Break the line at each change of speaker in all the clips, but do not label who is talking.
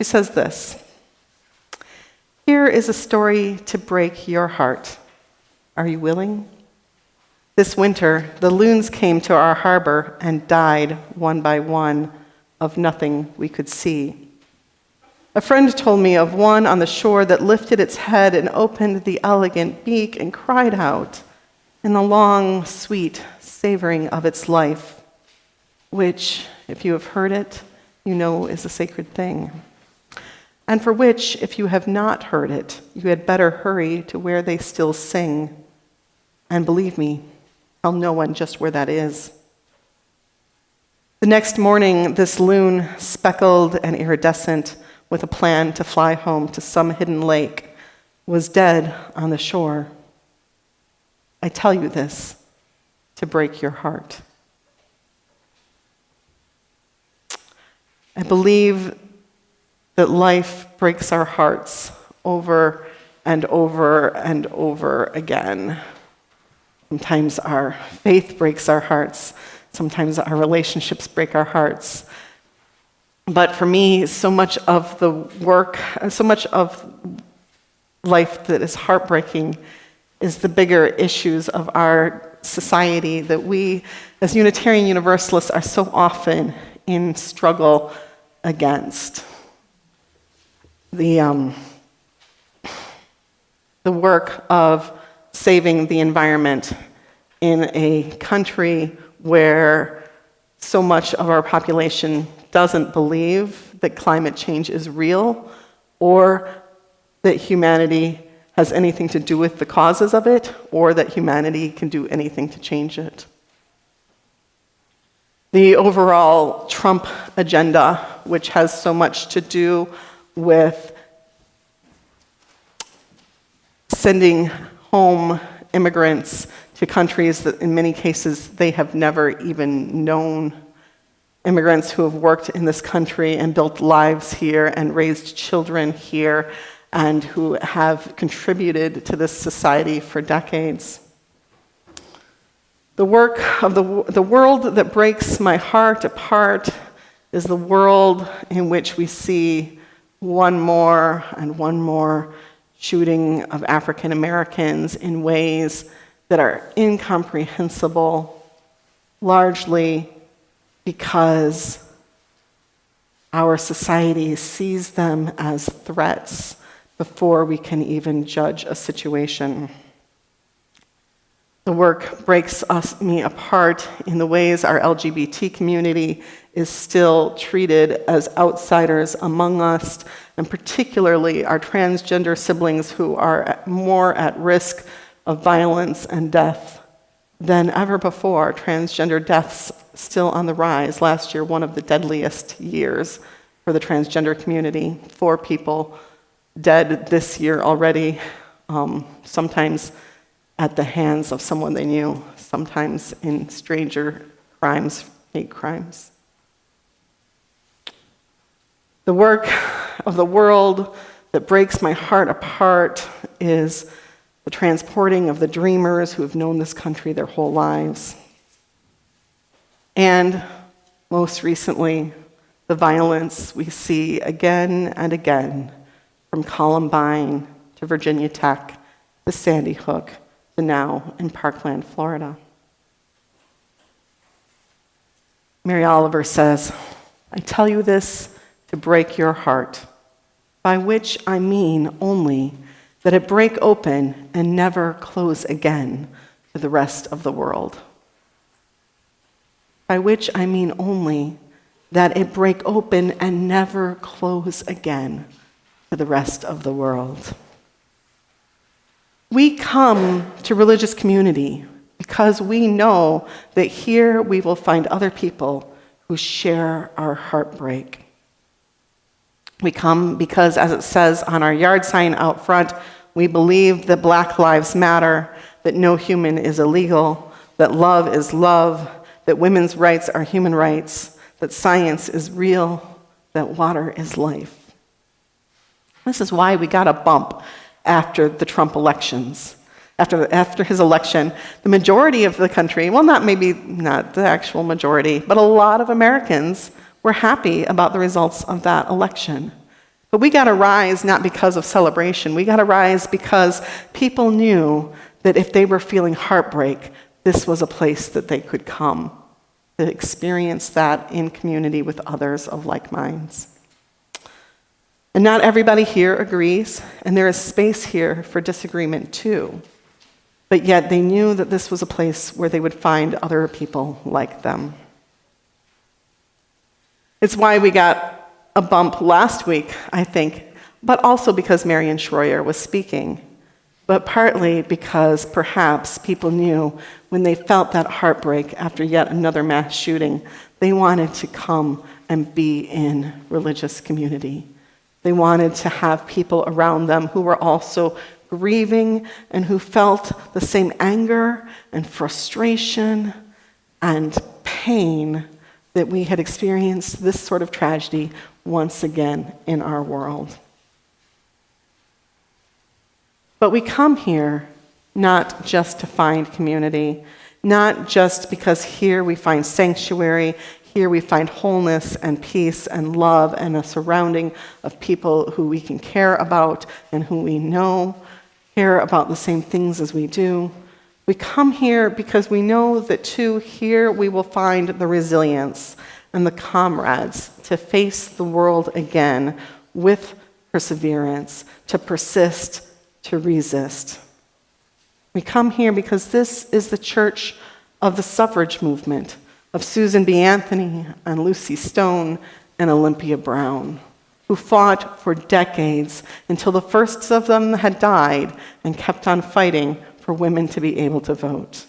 She says this: "Here is a story to break your heart. Are you willing? This winter, the loons came to our harbor and died one by one of nothing we could see. A friend told me of one on the shore that lifted its head and opened the elegant beak and cried out in the long, sweet savoring of its life, which, if you have heard it, you know is a sacred thing. And for which, if you have not heard it, you had better hurry to where they still sing. And believe me, tell no one just where that is." The next morning, this loon, speckled and iridescent, with a plan to fly home to some hidden lake, was dead on the shore. I tell you this to break your heart. I believe that life breaks our hearts over and over and over again. Sometimes our faith breaks our hearts. Sometimes our relationships break our hearts. But for me, so much of the work, so much of life that is heartbreaking is the bigger issues of our society that we, as Unitarian Universalists, are so often in struggle against. The work of saving the environment in a country where so much of our population doesn't believe that climate change is real or that humanity has anything to do with the causes of it or that humanity can do anything to change it. The overall Trump agenda, which has so much to do with sending home immigrants to countries that in many cases they have never even known, immigrants who have worked in this country and built lives here and raised children here and who have contributed to this society for decades. The work of the world that breaks my heart apart is the world in which we see one more and one more shooting of African Americans in ways that are incomprehensible, largely because our society sees them as threats before we can even judge a situation. The work breaks me apart in the ways our LGBT community is still treated as outsiders among us, and particularly our transgender siblings who are more at risk of violence and death than ever before. Transgender deaths still on the rise. Last year, one of the deadliest years for the transgender community. 4 people dead this year already, sometimes at the hands of someone they knew, sometimes in stranger crimes, hate crimes. The work of the world that breaks my heart apart is the transporting of the dreamers who have known this country their whole lives. And most recently, the violence we see again and again, from Columbine to Virginia Tech to Sandy Hook to now in Parkland, Florida. Mary Oliver says, "I tell you this to break your heart, by which I mean only that it break open and never close again to the rest of the world." By which I mean only that it break open and never close again to the rest of the world. We come to religious community because we know that here we will find other people who share our heartbreak. We come because, as it says on our yard sign out front, we believe that Black Lives Matter, that no human is illegal, that love is love, that women's rights are human rights, that science is real, that water is life. This is why we got a bump after the Trump elections. After his election, the majority of the country, well, not the actual majority, but a lot of Americans were happy about the results of that election. But we got to rise not because of celebration. We got to rise because people knew that if they were feeling heartbreak, this was a place that they could come to experience that in community with others of like minds. And not everybody here agrees, and there is space here for disagreement too. But yet they knew that this was a place where they would find other people like them. It's why we got a bump last week, I think, but also because Marion Schroyer was speaking, but partly because perhaps people knew when they felt that heartbreak after yet another mass shooting, they wanted to come and be in religious community. They wanted to have people around them who were also grieving and who felt the same anger and frustration and pain that we had experienced this sort of tragedy once again in our world. But we come here not just to find community, not just because here we find sanctuary, here we find wholeness and peace and love and a surrounding of people who we can care about and who we know care about the same things as we do. We come here because we know that too, here we will find the resilience and the comrades to face the world again with perseverance, to persist, to resist. We come here because this is the church of the suffrage movement, of Susan B. Anthony and Lucy Stone and Olympia Brown, who fought for decades until the first of them had died and kept on fighting for women to be able to vote.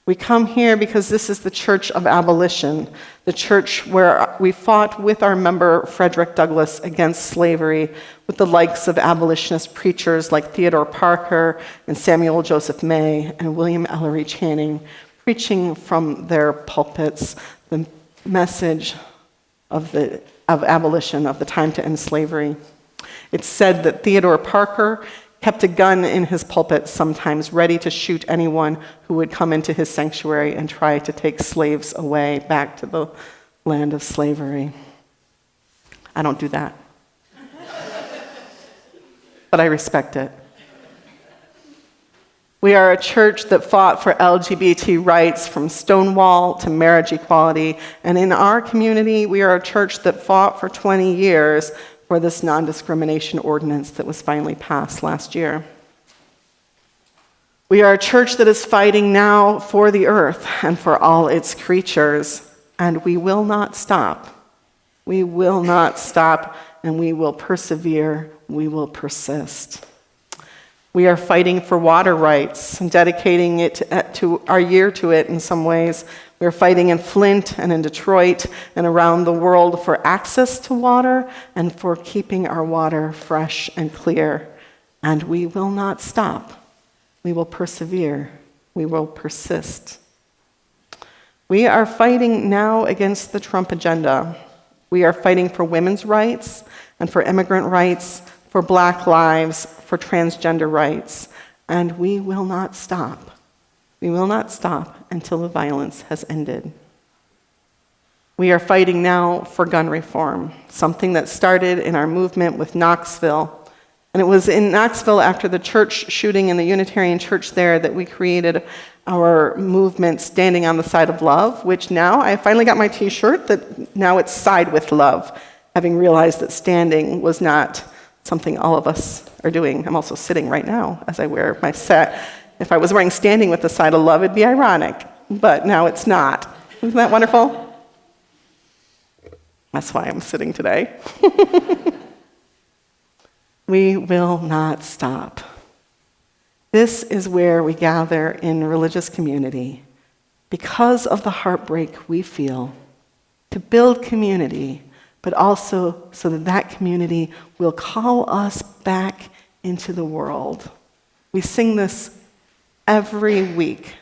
We come here because this is the church of abolition, the church where we fought with our member Frederick Douglass against slavery, with the likes of abolitionist preachers like Theodore Parker and Samuel Joseph May and William Ellery Channing, preaching from their pulpits the message of abolition, of the time to end slavery. It's said that Theodore Parker kept a gun in his pulpit, sometimes ready to shoot anyone who would come into his sanctuary and try to take slaves away back to the land of slavery. I don't do that. But I respect it. We are a church that fought for LGBT rights from Stonewall to marriage equality, and in our community, we are a church that fought for 20 years for this non-discrimination ordinance that was finally passed last year. We are a church that is fighting now for the earth and for all its creatures, and we will not stop. We will not stop, and we will persevere. We will persist. We are fighting for water rights and dedicating it to our year to it in some ways. We're fighting in Flint and in Detroit and around the world for access to water and for keeping our water fresh and clear. And we will not stop. We will persevere. We will persist. We are fighting now against the Trump agenda. We are fighting for women's rights and for immigrant rights, for Black lives, for transgender rights. And we will not stop. We will not stop until the violence has ended. We are fighting now for gun reform, something that started in our movement with Knoxville. And it was in Knoxville after the church shooting in the Unitarian Church there that we created our movement Standing on the Side of Love, which now I finally got my t-shirt that now it's Side with Love, having realized that standing was not something all of us are doing. I'm also sitting right now as I wear my set. If I was wearing Standing with the Side of Love, it'd be ironic, but now it's not. Isn't that wonderful? That's why I'm sitting today. We will not stop. This is where we gather in religious community because of the heartbreak we feel, to build community, but also so that that community will call us back into the world. We sing this every week.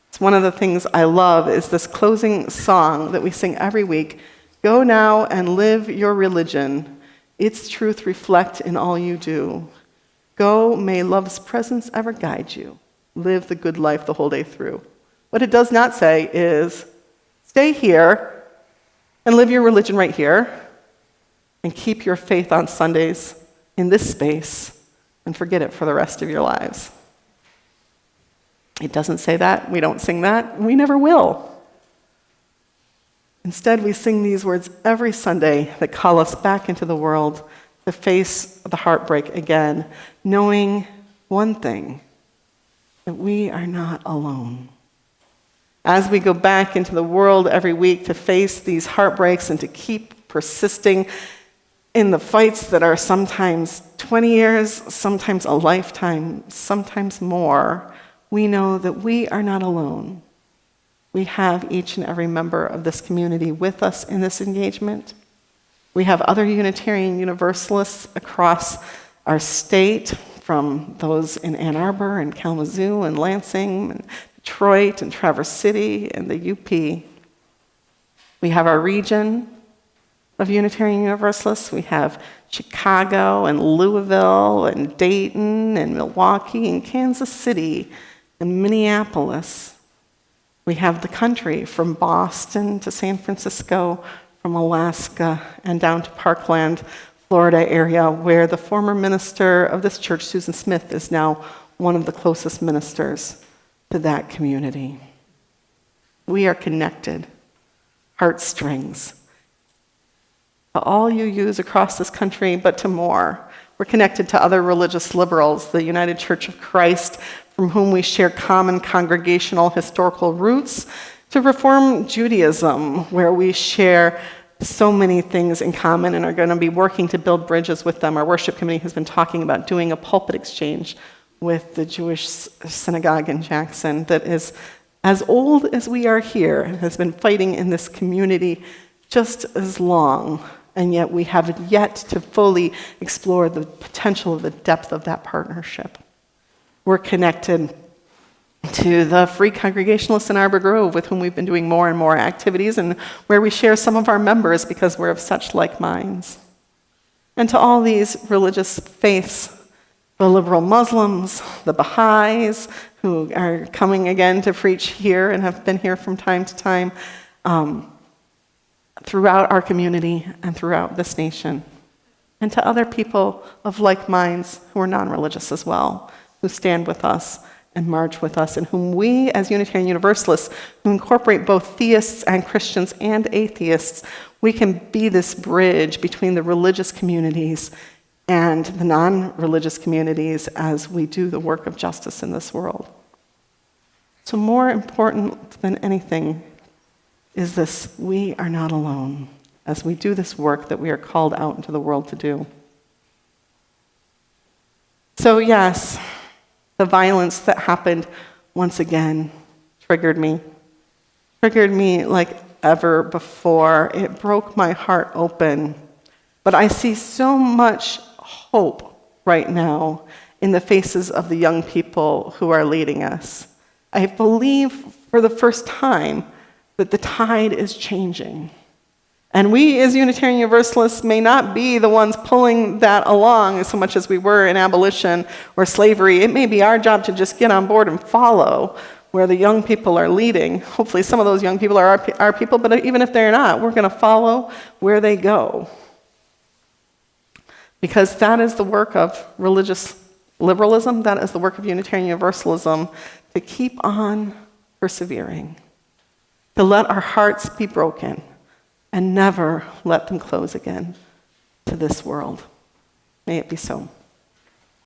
It's one of the things I love is this closing song that we sing every week. Go now and live your religion. Its truth reflect in all you do. Go, may love's presence ever guide you. Live the good life the whole day through. What it does not say is, stay here and live your religion right here. and keep your faith on Sundays in this space and forget it for the rest of your lives. It doesn't say that. We don't sing that. We never will. Instead, we sing these words every Sunday that call us back into the world to face the heartbreak again, knowing one thing, that we are not alone. As we go back into the world every week to face these heartbreaks and to keep persisting in the fights that are sometimes 20 years, sometimes a lifetime, sometimes more, we know that we are not alone. We have each and every member of this community with us in this engagement. We have other Unitarian Universalists across our state, from those in Ann Arbor and Kalamazoo and Lansing and Detroit and Traverse City and the UP. We have our region of Unitarian Universalists. We have Chicago and Louisville and Dayton and Milwaukee and Kansas City and Minneapolis. We have the country from Boston to San Francisco, from Alaska and down to Parkland, Florida area, where the former minister of this church, Susan Smith, is now one of the closest ministers to that community. We are connected, heartstrings, to all UUs across this country, but to more. We're connected to other religious liberals, the United Church of Christ, from whom we share common congregational historical roots, to Reform Judaism, where we share so many things in common and are going to be working to build bridges with them. Our worship committee has been talking about doing a pulpit exchange with the Jewish synagogue in Jackson that is as old as we are here and has been fighting in this community just as long, and yet we have yet to fully explore the potential of the depth of that partnership. We're connected to the Free Congregationalists in Arbor Grove, with whom we've been doing more and more activities and where we share some of our members because we're of such like minds. And to all these religious faiths, the liberal Muslims, the Baha'is, who are coming again to preach here and have been here from time to time, throughout our community and throughout this nation. And to other people of like minds who are non-religious as well, who stand with us and march with us, and whom we, as Unitarian Universalists, who incorporate both theists and Christians and atheists, we can be this bridge between the religious communities and the non-religious communities as we do the work of justice in this world. So more important than anything is this: we are not alone as we do this work that we are called out into the world to do. So yes, the violence that happened once again triggered me like ever before. It broke my heart open. But I see so much hope right now in the faces of the young people who are leading us. I believe for the first time that the tide is changing. And we as Unitarian Universalists may not be the ones pulling that along so much as we were in abolition or slavery. It may be our job to just get on board and follow where the young people are leading. Hopefully some of those young people are our people, but even if they're not, we're going to follow where they go. Because that is the work of religious liberalism, that is the work of Unitarian Universalism, to keep on persevering, to let our hearts be broken, and never let them close again to this world. May it be so.